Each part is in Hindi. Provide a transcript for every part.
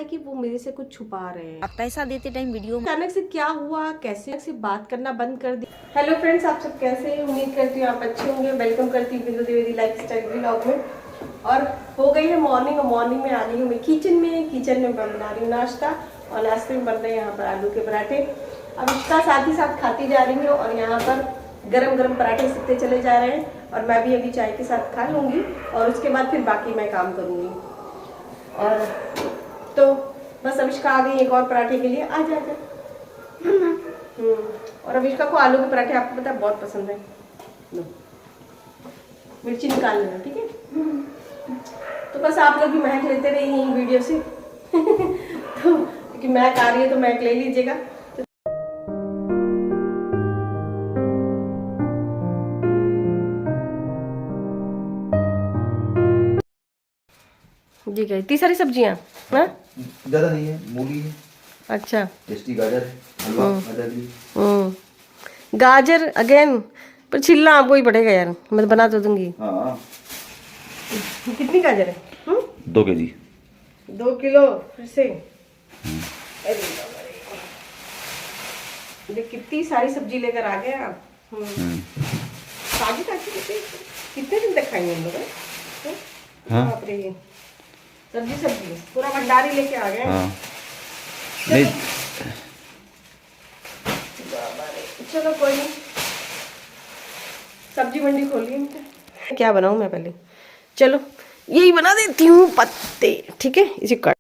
है कि वो मेरे से कुछ छुपा रहे हैं। आप पैसा देते टाइम वीडियो में अचानक से क्या हुआ, कैसे से बात करना बंद कर दी। हेलो फ्रेंड्स, आप सब कैसे हैं? उम्मीद करती हूँ आप अच्छे होंगे। वेलकम करती हूँ बिंदु द्विवेदी लाइफस्टाइल व्लॉग में। और हो गई है मॉर्निंग, और मॉर्निंग में आ गई हूँ मैं किचन में बना रही हूँ नाश्ता। और नाश्ते में बन रहे हैं यहाँ पर आलू के पराठे। अब इसका साथ ही साथ खाती जा रही हूँ, और यहाँ पर गरम गरम पराठे सिकते चले जा रहे हैं। और मैं भी अभी चाय के साथ खा लूँगी, और उसके बाद फिर बाकी मैं काम करूँगी। और तो बस अविष्का आ गई एक और पराठे के लिए। आ जा। और अविष्का को आलू के पराठे आपको पता है बहुत पसंद है। लो मिर्ची निकाल लेना, ठीक है? तो बस आप लोग भी महक लेते रहिए वीडियो से। तो क्योंकि महक आ रही है तो महक ले लीजिएगा। जी गई इतनी सारी सब्जियां ना, ज्यादा नहीं है, मूली है, अच्छा टेस्टी गाजर है, हलवा गाजर भी। गाजर अगेन, पर छिलना आपको ही पड़ेगा यार, मैं बना तो दूंगी। हाँ कितनी गाजर है? 2 केजी 2 किलो फिर से। अरे बाबा रे, कितनी सारी सब्जी लेकर आ गए आप। ताजी ताजी कितने दिन तक खाएंगे हम लोग? बाप रे, सब्जी पूरा भंडारी लेके आ गए। हाँ। नहीं चलो कोई नहीं, सब्जी मंडी खोली है। क्या बनाऊं मैं पहले? चलो यही बना देती हूँ, पत्ते, ठीक है? इसे कट।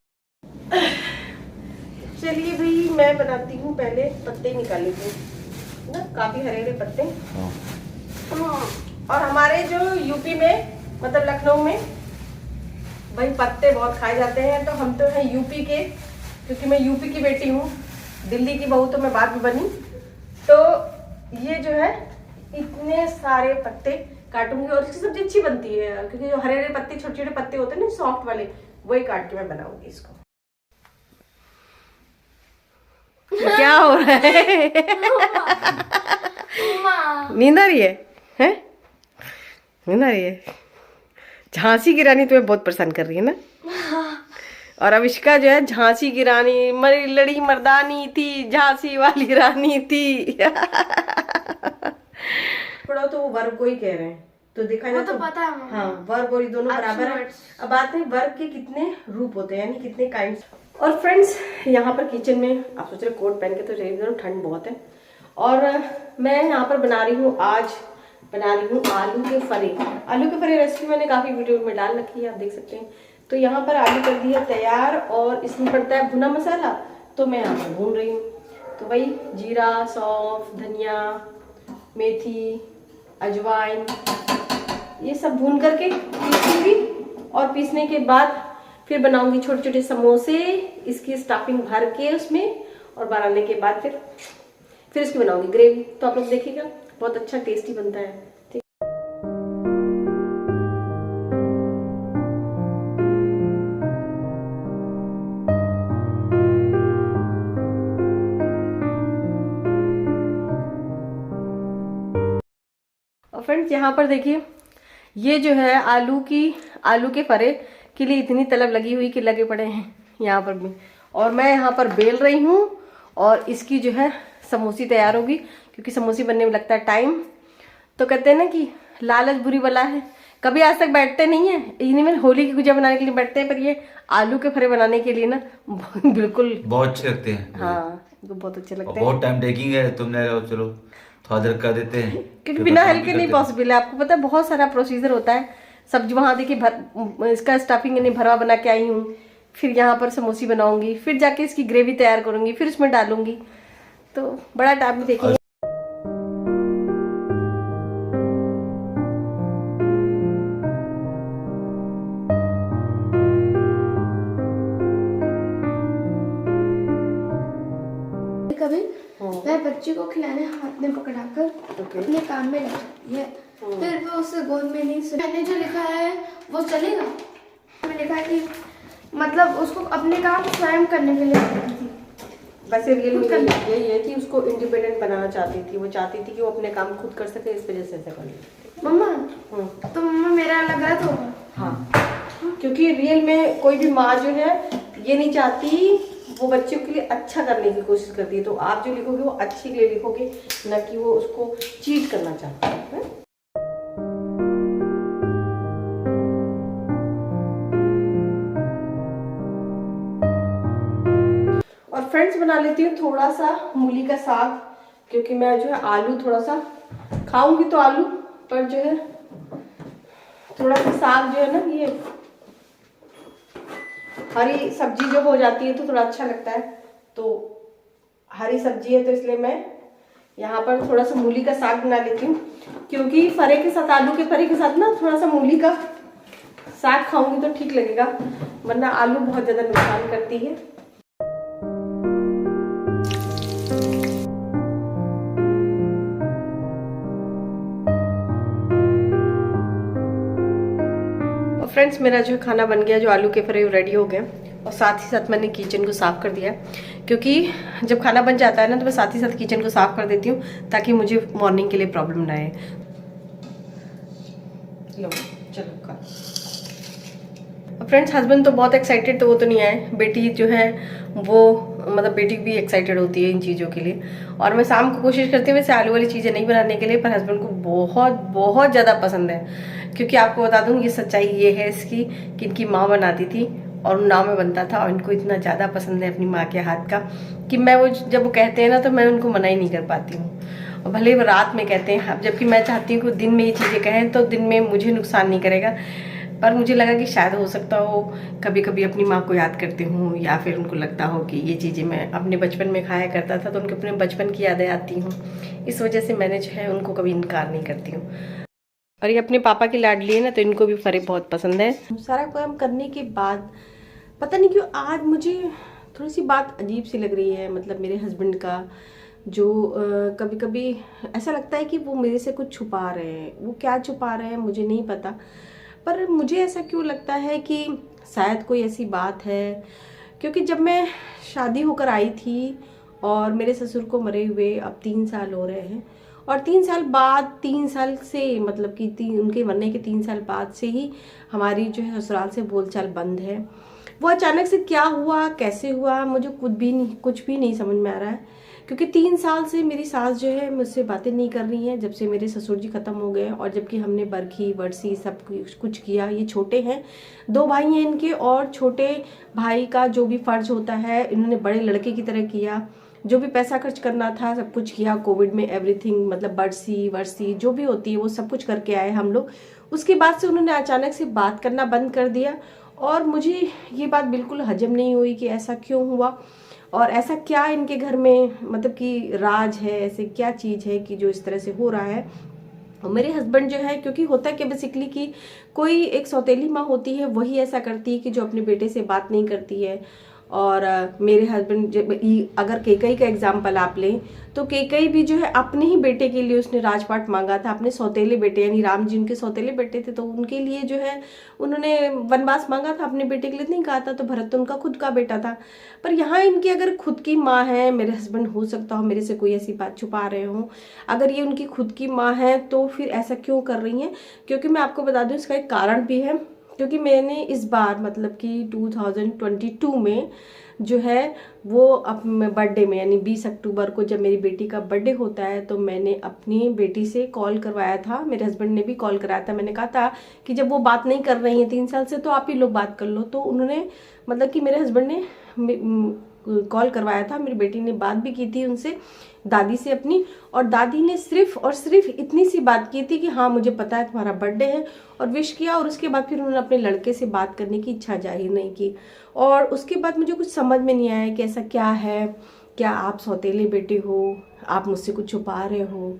चलिए भाई, मैं बनाती हूँ, पहले पत्ते निकाल लेती हूँ ना, काफी हरे हरे पत्ते। और हमारे जो यूपी में, मतलब लखनऊ में भाई पत्ते बहुत खाए जाते हैं। तो हम तो हैं यूपी के, क्योंकि मैं यूपी की बेटी हूँ। दिल्ली की बहू तो मैं बाद में बनी। तो ये जो है इतने सारे पत्ते काटूंगी, और इसकी सब्जी अच्छी बनती है क्योंकि जो हरे हरे पत्ते, छोटे छोटे पत्ते होते हैं ना सॉफ्ट वाले, वही काट के मैं बनाऊंगी इसको। क्या हो रहा है? नींद आ रही है? हैं? नींद आ रही है? झांसी की रानी तुम्हें बहुत परेशान कर रही है ना? और अविष्का जो है झांसी की रानी, मरी लड़ी मर्दानी थी, झांसी वाली रानी थी। पढ़ो तो वो वर्ब को ही कह रहे हैं, तो देखा जाए तो पता है। हाँ, वर्ब और ये दोनों बराबर है। अब बात है वर्ब के कितने रूप होते हैं, यानी कितने काइंड्स। और फ्रेंड्स, यहाँ पर किचन में आप सोच रहे कोट पहन के तो जाइए, ठंड बहुत है। और मैं यहाँ पर बना रही हूँ आलू के फरे। आलू के फरे रेसिपी मैंने काफी वीडियो में डाल रखी है, आप देख सकते हैं। तो यहाँ पर आलू कर दिया तैयार, और इसमें पड़ता है भुना मसाला, तो मैं यहाँ पर भून रही हूँ। तो वही जीरा, सौंफ, धनिया, मेथी, अजवाइन, ये सब भून करके पीसूंगी। और पीसने के बाद फिर बनाऊंगी छोटे छोटे समोसे, इसकी स्टफिंग भर के उसमें, और बनाने के बाद फिर इसकी बनाऊंगी ग्रेवी। तो आप लोग देखिएगा, बहुत अच्छा टेस्टी बनता है। ठीक, और फ्रेंड्स यहाँ पर देखिए, ये जो है आलू के फरे के लिए इतनी तलब लगी हुई कि लगे पड़े हैं यहाँ पर भी। और मैं यहाँ पर बेल रही हूँ, और इसकी जो है समोसी तैयार होगी, क्योंकि समोसी बनने में लगता है टाइम। तो कहते हैं ना कि लालच बुरी बला है, कभी आज तक बैठते नहीं है। इन्हीं में होली की गुजिया बनाने के लिए बैठते हैं, पर ये आलू के फरे बनाने के लिए ना बिल्कुल बहुत अच्छे लगते हैं। हाँ, इनको बहुत अच्छे लगते हैं। बहुत टाइम टेकिंग है, तुमने चलो थोड़ा देर कर देते हैं, क्योंकि बिना हेल्प के नहीं पॉसिबल है। आपको पता है बहुत सारा प्रोसीजर होता है। सब्जी वहां देखिए इसका स्टफिंग यानी भरवा बना के आई हूँ, फिर यहाँ पर समोसी बनाऊंगी, फिर जाके इसकी ग्रेवी तैयार करूंगी, फिर उसमें डालूंगी। तो बड़ा टाइम देखेंगे। कभी वह बच्चे को खिलाने हाथ में पकड़ाकर अपने काम में लग जाती है, फिर वो उसे गोद में नहीं सुन। मैंने जो लिखा है वो चलेगा। मैंने लिखा है कि मतलब उसको अपने काम स्वयं करने के लिए करती थी। वैसे रियल में यही है कि उसको इंडिपेंडेंट बनाना चाहती थी। वो चाहती थी कि वो अपने काम खुद कर सके, इस वजह से ऐसा कर लिया। मम्मा तो मम्मा मेरा अलग गलत होगा। हाँ, क्योंकि रियल में कोई भी माँ जो है ये नहीं चाहती, वो बच्चों के लिए अच्छा करने की कोशिश करती है। तो आप जो लिखोगे वो अच्छे के लिए लिखोगे, ना कि वो उसको चीट करना चाहती है। और फ्रेंड्स बना लेती हूँ थोड़ा सा मूली का साग, क्योंकि मैं जो है आलू थोड़ा सा खाऊंगी तो आलू, पर जो है थोड़ा सा साग जो है ना, ये हरी सब्जी जो हो जाती है तो थोड़ा अच्छा लगता है। तो हरी सब्जी है तो इसलिए मैं यहाँ पर थोड़ा सा मूली का साग बना लेती हूँ, क्योंकि फरे के साथ, आलू के फरे के साथ ना थोड़ा सा मूली का साग खाऊंगी तो ठीक लगेगा, वरना आलू बहुत ज्यादा नुकसान करती है। फ्रेंड्स मेरा जो खाना बन गया, जो आलू के फरे रेडी हो गए, और साथ ही साथ मैंने किचन को साफ कर दिया, क्योंकि जब खाना बन जाता है ना तो मैं साथ ही साथ किचन को साफ कर देती हूँ, ताकि मुझे मॉर्निंग के लिए प्रॉब्लम ना आए। लो चलो खा। फ्रेंड्स हस्बैंड तो बहुत एक्साइटेड, तो वो तो नहीं आए, बेटी जो है वो मतलब बेटी भी एक्साइटेड होती है इन चीज़ों के लिए। और मैं शाम को कोशिश करती हूँ वैसे आलू वाली चीज़ें नहीं बनाने के लिए, पर हस्बैंड को बहुत बहुत ज़्यादा पसंद है। क्योंकि आपको बता दूँ, ये सच्चाई ये है इसकी कि इनकी माँ बनाती थी और नाव में बनता था, और इनको इतना ज़्यादा पसंद है अपनी माँ के हाथ का कि मैं वो जब वो कहते हैं ना तो मैं उनको मना ही नहीं कर पाती हूँ, और भले वो रात में कहते हैं। अब जबकि मैं चाहती हूँ कि दिन में ये चीज़ें कहें तो दिन में मुझे नुकसान नहीं करेगा, पर मुझे लगा कि शायद हो सकता हो कभी कभी अपनी माँ को याद करती हूँ, या फिर उनको लगता हो कि ये चीज़ें मैं अपने बचपन में खाया करता था तो उनके अपने बचपन की यादें आती हूँ। इस वजह से मैंने जो है उनको कभी इनकार नहीं करती हूँ। और ये अपने पापा की लाडली है ना, तो इनको भी फरे बहुत पसंद है। सारा काम करने के बाद पता नहीं क्यों आज मुझे थोड़ी सी बात अजीब सी लग रही है, मतलब मेरे हस्बैंड का, जो कभी कभी ऐसा लगता है कि वो मेरे से कुछ छुपा रहे हैं। वो क्या छुपा रहे हैं मुझे नहीं पता, पर मुझे ऐसा क्यों लगता है कि शायद कोई ऐसी बात है। क्योंकि जब मैं शादी होकर आई थी और मेरे ससुर को मरे हुए अब 3 साल हो रहे हैं, और 3 साल बाद, 3 साल से मतलब कि उनके मरने के 3 साल बाद से ही हमारी जो है ससुराल से बोलचाल बंद है। वो अचानक से क्या हुआ, कैसे हुआ, मुझे कुछ भी नहीं समझ में आ रहा है। क्योंकि 3 साल से मेरी सास जो है मुझसे बातें नहीं कर रही हैं, जब से मेरे ससुर जी खत्म हो गए। और जबकि हमने बरखी वर्सी सब कुछ किया। ये छोटे हैं, 2 भाई हैं इनके, और छोटे भाई का जो भी फर्ज होता है इन्होंने बड़े लड़के की तरह किया। जो भी पैसा खर्च करना था सब कुछ किया, कोविड में एवरीथिंग, मतलब बरसी वर्सी जो भी होती है वो सब कुछ करके आए हम लोग। उसके बाद से उन्होंने अचानक से बात करना बंद कर दिया, और मुझे ये बात बिल्कुल हजम नहीं हुई कि ऐसा क्यों हुआ, और ऐसा क्या इनके घर में मतलब कि राज है, ऐसे क्या चीज़ है कि जो इस तरह से हो रहा है। और मेरे हस्बैंड जो है, क्योंकि होता है कि बेसिकली कि कोई एक सौतेली माँ होती है वही ऐसा करती है कि जो अपने बेटे से बात नहीं करती है। और मेरे हस्बैंड, अगर केकई का एग्जाम्पल आप लें तो केकई भी जो है अपने ही बेटे के लिए उसने राजपाट मांगा था, अपने सौतेले बेटे, यानी राम जी उनके सौतेले बेटे थे, तो उनके लिए जो है उन्होंने वनवास मांगा था, अपने बेटे के लिए नहीं कहा था। तो भरत तो उनका खुद का बेटा था। पर यहाँ इनकी अगर खुद की माँ है, मेरे हस्बैंड हो सकता हो मेरे से कोई ऐसी बात छुपा रहे हो, अगर ये उनकी खुद की माँ है तो फिर ऐसा क्यों कर रही हैं। क्योंकि मैं आपको बता दूँ इसका एक कारण भी है, क्योंकि मैंने इस बार मतलब कि 2022 में जो है वो अपने बर्थडे में, यानी 20 अक्टूबर को जब मेरी बेटी का बर्थडे होता है, तो मैंने अपनी बेटी से कॉल करवाया था। मेरे हस्बैंड ने भी कॉल कराया था। मैंने कहा था कि जब वो बात नहीं कर रही हैं 3 साल से, तो आप ही लोग बात कर लो। तो उन्होंने मतलब कि मेरे हस्बैंड ने कॉल करवाया था, मेरी बेटी ने बात भी की थी उनसे, दादी से अपनी, और दादी ने सिर्फ और सिर्फ इतनी सी बात की थी कि हाँ मुझे पता है तुम्हारा बर्थडे है, और विश किया। और उसके बाद फिर उन्होंने अपने लड़के से बात करने की इच्छा जाहिर नहीं की। और उसके बाद मुझे कुछ समझ में नहीं आया कि ऐसा क्या है, क्या आप सौतेले बेटे हो, आप मुझसे कुछ छुपा रहे हो।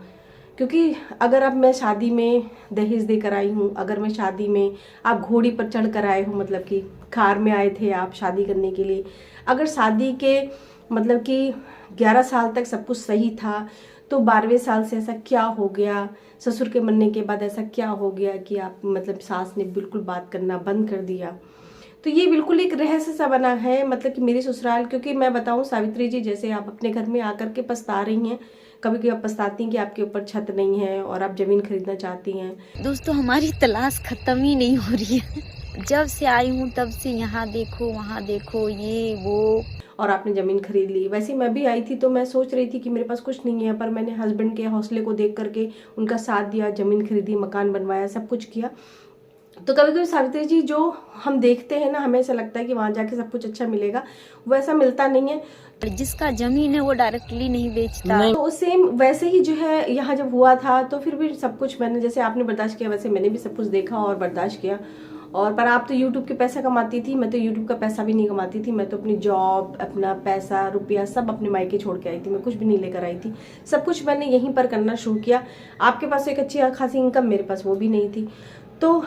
क्योंकि अगर अब मैं शादी में दहेज देकर आई हूँ, अगर मैं शादी में आप घोड़ी पर चढ़ कर आए हो, मतलब कि कार में आए थे आप शादी करने के लिए, अगर शादी के मतलब कि 11 साल तक सब कुछ सही था, तो 12वें साल से ऐसा क्या हो गया, ससुर के मरने के बाद ऐसा क्या हो गया कि आप मतलब सास ने बिल्कुल बात करना बंद कर दिया। तो ये बिल्कुल एक रहस्य सा बना है, मतलब कि मेरी ससुराल। क्योंकि मैं बताऊं सावित्री जी, जैसे आप अपने घर में आकर के पछता रही हैं, कभी कभी आप पछताती हैं कि आपके ऊपर छत नहीं है और आप जमीन खरीदना चाहती हैं। दोस्तों हमारी तलाश खत्म ही नहीं हो रही है। जब से आई हूँ तब से यहाँ देखो वहाँ देखो ये वो। और आपने ज़मीन खरीद ली। वैसे मैं भी आई थी तो मैं सोच रही थी कि मेरे पास कुछ नहीं है, पर मैंने हस्बैंड के हौसले को देख करके उनका साथ दिया, ज़मीन खरीदी, मकान बनवाया, सब कुछ किया। तो कभी कभी सावित्री जी जो हम देखते हैं ना, हमें ऐसा लगता है कि वहाँ जाके सब कुछ अच्छा मिलेगा, वो ऐसा मिलता नहीं है। जिसका जमीन है वो डायरेक्टली नहीं बेचता। तो सेम वैसे ही जो है यहाँ जब हुआ था तो फिर भी सब कुछ मैंने, जैसे आपने बर्दाश्त किया वैसे मैंने भी सब कुछ देखा और बर्दाश्त किया। और पर आप तो यूट्यूब के पैसा कमाती थी, मैं तो यूट्यूब का पैसा भी नहीं कमाती थी। मैं तो अपनी जॉब, अपना पैसा, रुपया सब अपने मायके छोड़ के आई थी। मैं कुछ भी नहीं लेकर आई थी, सब कुछ मैंने यहीं पर करना शुरू किया। आपके पास एक अच्छी खासी इनकम, मेरे पास वो भी नहीं थी। तो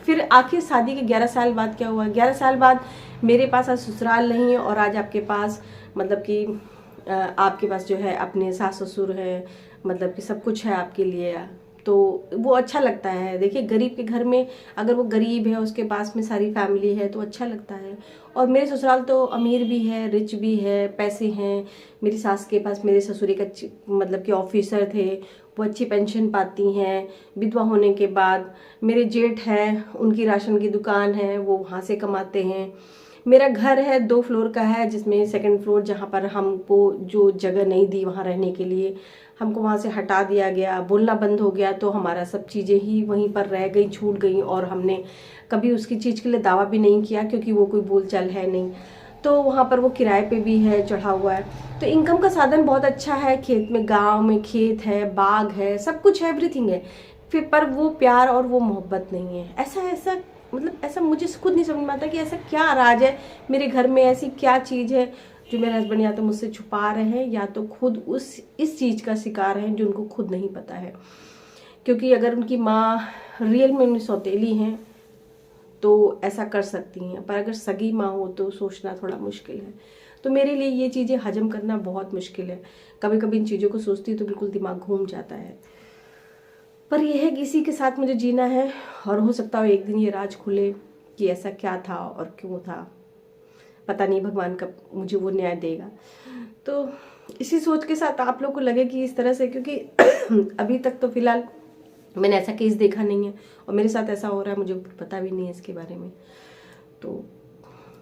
फिर आखिर शादी के 11 साल बाद क्या हुआ, 11 साल बाद मेरे पास आज ससुराल नहीं है और आज आपके पास मतलब कि आपके पास जो है अपने सास ससुर है, मतलब कि सब कुछ है आपके लिए। तो वो अच्छा लगता है। देखिए गरीब के घर में अगर वो गरीब है, उसके पास में सारी फैमिली है तो अच्छा लगता है। और मेरे ससुराल तो अमीर भी है, रिच भी है, पैसे हैं। मेरी सास के पास मेरे ससुर एक अच्छी मतलब कि ऑफिसर थे, वो अच्छी पेंशन पाती हैं विधवा होने के बाद। मेरे जेठ है, उनकी राशन की दुकान है, वो वहाँ से कमाते हैं। मेरा घर है 2 फ्लोर का है, जिसमें सेकंड फ्लोर जहाँ पर हमको जो जगह नहीं दी वहाँ रहने के लिए, हमको वहाँ से हटा दिया गया, बोलना बंद हो गया। तो हमारा सब चीज़ें ही वहीं पर रह गई, छूट गई और हमने कभी उसकी चीज़ के लिए दावा भी नहीं किया क्योंकि वो कोई बोलचाल है नहीं। तो वहाँ पर वो किराए पे भी है, चढ़ा हुआ है। तो इनकम का साधन बहुत अच्छा है, खेत में, गाँव में खेत है, बाग है, सब कुछ है, एवरीथिंग है। फिर पर वो प्यार और वो मोहब्बत नहीं है। ऐसा मतलब ऐसा मुझे खुद नहीं समझ में आता कि ऐसा क्या राज है मेरे घर में, ऐसी क्या चीज़ है जो मेरे हस्बैंड या तो मुझसे छुपा रहे हैं या तो खुद इस चीज़ का शिकार है जो उनको खुद नहीं पता है। क्योंकि अगर उनकी माँ रियल में उनकी सौतेली हैं तो ऐसा कर सकती हैं, पर अगर सगी माँ हो तो सोचना थोड़ा मुश्किल है। तो मेरे लिए ये चीज़ें हजम करना बहुत मुश्किल है। कभी कभी इन चीज़ों को सोचती हूँ तो बिल्कुल दिमाग घूम जाता है। पर यह है कि इसी के साथ मुझे जीना है और हो सकता हो एक दिन ये राज खुले कि ऐसा क्या था और क्यों था। पता नहीं भगवान कब मुझे वो न्याय देगा। तो इसी सोच के साथ आप लोग को लगे कि इस तरह से, क्योंकि अभी तक तो फिलहाल मैंने ऐसा केस देखा नहीं है और मेरे साथ ऐसा हो रहा है, मुझे पता भी नहीं है इसके बारे में। तो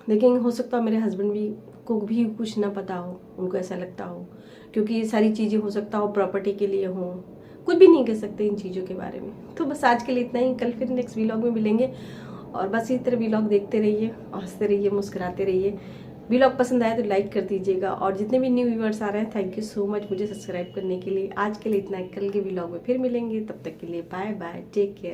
लेकिन हो सकता है मेरे हस्बैंड को भी कुछ ना पता हो, उनको ऐसा लगता हो, क्योंकि ये सारी चीज़ें हो सकता हो प्रॉपर्टी के लिए हो। कुछ भी नहीं कह सकते इन चीज़ों के बारे में। तो बस आज के लिए इतना ही, कल फिर नेक्स्ट व्लॉग में मिलेंगे और बस इसी तरह व्लॉग देखते रहिए, हंसते रहिए, मुस्कुराते रहिए। व्लॉग पसंद आए तो लाइक कर दीजिएगा और जितने भी न्यू व्यूअर्स आ रहे हैं थैंक यू सो मच मुझे सब्सक्राइब करने के लिए। आज के लिए इतना, कल के व्लॉग में फिर मिलेंगे, तब तक के लिए बाय बाय, टेक केयर।